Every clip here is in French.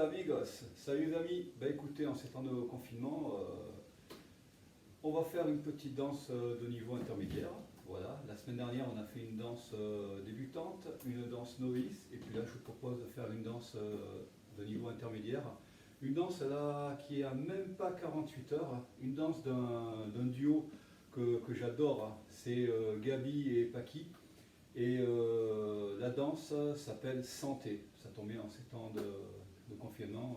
Hola amigos, salut les amis. Écoutez, en ces temps de confinement, on va faire une petite danse de niveau intermédiaire. Voilà, la semaine dernière on a fait une danse débutante, une danse novice, et puis là je vous propose de faire une danse de niveau intermédiaire. Une danse là qui a même pas 48 heures, une danse d'un duo que j'adore, c'est Gabi et Paki. Et la danse s'appelle Santé. Ça tombe bien en ces temps de confinement.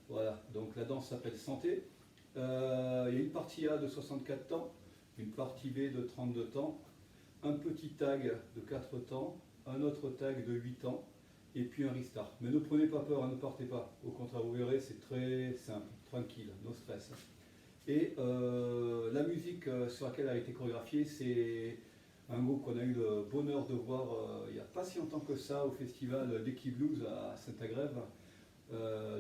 Voilà, donc la danse s'appelle Santé. Il y a une partie A de 64 temps, une partie B de 32 temps, un petit tag de 4 temps, un autre tag de 8 temps, et puis un restart. Mais ne prenez pas peur, ne partez pas. Au contraire, vous verrez, c'est très simple, tranquille, no stress. Et la musique sur laquelle elle a été chorégraphiée, c'est un groupe qu'on a eu le bonheur de voir il n'y a pas si longtemps que ça au festival d'Eki Blues à Saint-Agrève,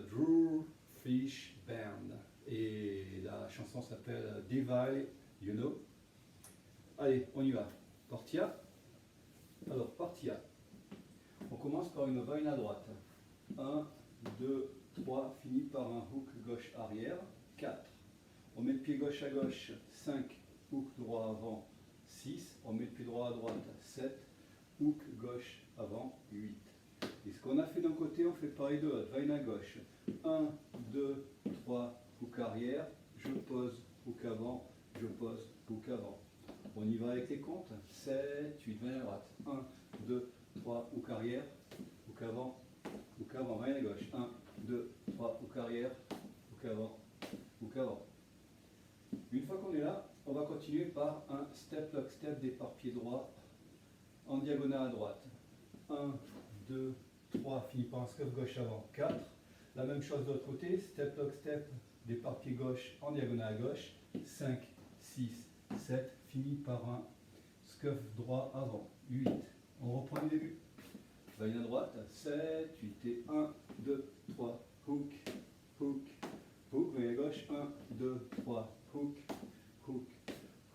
Drew Fish Band. Et la chanson s'appelle Divide, You Know. Allez, on y va. Partie A. Alors, partie A. On commence par une vaine à droite. 1, 2, 3, fini par un hook gauche arrière. 4. On met le pied gauche à gauche. 5, hook droit avant. 6, on met le pied droit à droite, 7, hook gauche avant, 8. Et ce qu'on a fait d'un côté, on fait pareil de l'autre, vaine à gauche. 1, 2, 3, hook arrière, je pose, hook avant, je pose, hook avant. On y va avec les comptes, 7, 8, vaine à droite. 1, 2, 3, hook arrière, hook avant, vaine à gauche. 1, 2, 3, hook arrière, hook avant, hook avant. Une fois qu'on est là, on va continuer par un step lock step départ pied droit en diagonale à droite. 1, 2, 3, fini par un scuff gauche avant. 4. La même chose de l'autre côté, step lock step départ pied gauche en diagonale à gauche. 5, 6, 7, fini par un scuff droit avant. 8. On reprend le début. Vaine à droite, 7, 8 et 1, 2, 3, hook, hook, hook, vaine à gauche, 1, 2, 3, hook, hook,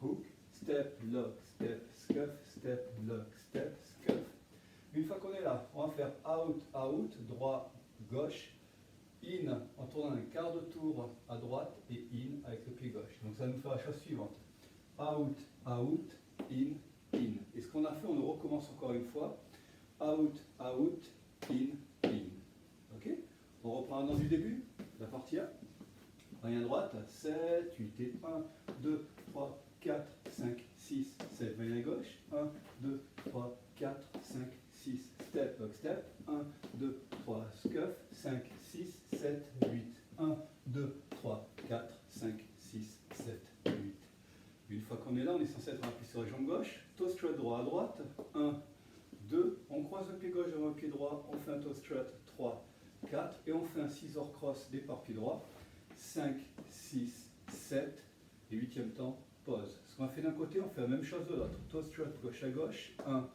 hook, step, lock, step, scuff, step, lock, step, scuff. Une fois qu'on est là, on va faire out, out, droit, gauche, in, en tournant un quart de tour à droite et in avec le pied gauche. Donc ça nous fait la chose suivante. Out, out, in, in. Et ce qu'on a fait, on le recommence encore une fois. Out, out, in, in. Ok? On reprend dans du début, la partie A. Vaine à droite, 7, 8 et 1, 2, 3, 4, 5, 6, 7. Vaine à gauche, 1, 2, 3, 4, 5, 6. Step, lock, step, 1, 2, 3, scuff, 5, 6, 7, 8. 1, 2, 3, 4, 5, 6, 7, 8. Une fois qu'on est là, on est censé être appuyé sur la jambe gauche. Toe strut droit à droite, 1, 2. On croise le pied gauche devant le pied droit, on fait un toe strut, 3, 4. Et on fait un scissor cross départ pied droit. 5, 6, 7, et 8e temps, pause. Ce qu'on a fait d'un côté, on fait la même chose de l'autre. Toe strut gauche à gauche, 1,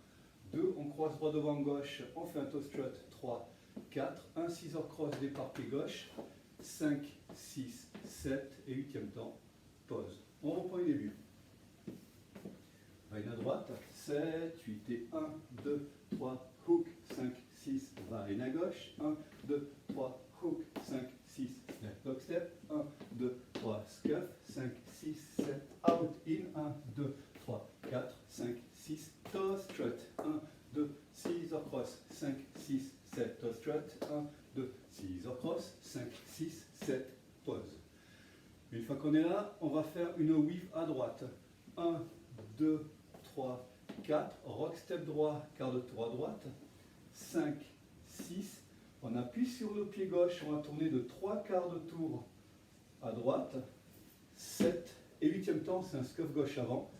2, on croise droit devant gauche, on fait un toe strut, 3, 4, un scissor cross départ pied gauche, 5, 6, 7, et 8e temps, pause. On reprend le début. Vaine à droite, 7, 8 et 1, 2, 3, hook, 5, 6, vaine à gauche, 1, 2, 3, hook, 5, 6, step, lock, step, 1, 2, 3, scuff, 5, 6, 7, out, in, 1, 2, 3, 4, 5, 6, toe strut, 1, 2, scissor cross, 5, 6, 7, toe strut, 1, 2, scissor cross, 5, 6, 7, pause. Une fois qu'on est là, on va faire une weave à droite. 1, 2, 3, 4, rock step droit, quart de tour à droite, 5, 6, on appuie sur le pied gauche, on va tourner de 3 quarts de tour à droite, 7, et 8e temps, c'est un scuff gauche avant,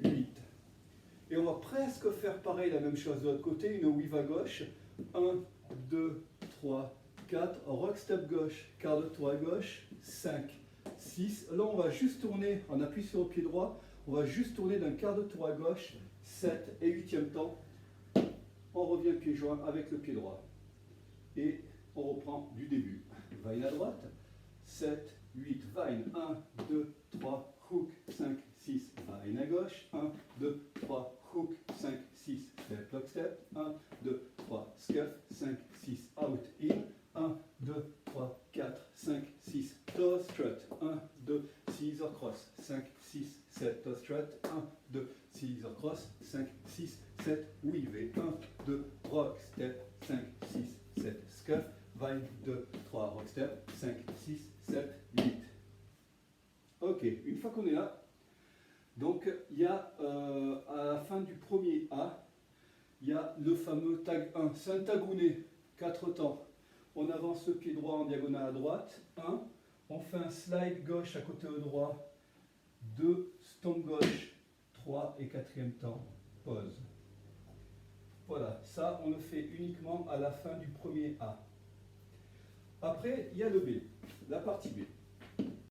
8. Et on va presque faire pareil, la même chose de l'autre côté, une weave à gauche, 1, 2, 3, 4, rock step gauche, quart de tour à gauche, 5, 6. Là, on va juste tourner, on appuie sur le pied droit, on va juste tourner d'un quart de tour à gauche, 7 et 8e temps. On revient pied joint avec le pied droit. Et on reprend du début. Vaine à droite, 7, 8, vaine, 1, 2, 3, hook, 5, 6, vaine à gauche, 1, 2, 3, hook, 5, 6, step, lock, step, 1, 2, 3, scuff, 5, 6, out, in, 1, 2, 3, V. 1, 2, rock, step, 5, 6, 7, scuff, 1, 2, 3, rock, step, 5, 6, 7, 8. Ok, une fois qu'on est là, donc il y a à la fin du premier A, il y a le fameux tag 1. C'est un tagouné, 4 temps. On avance le pied droit en diagonale à droite, 1. On fait un slide gauche à côté droit, 2, stomp gauche, 3 et 4e temps, pause. Voilà, ça on le fait uniquement à la fin du premier A. Après, il y a le B, la partie B.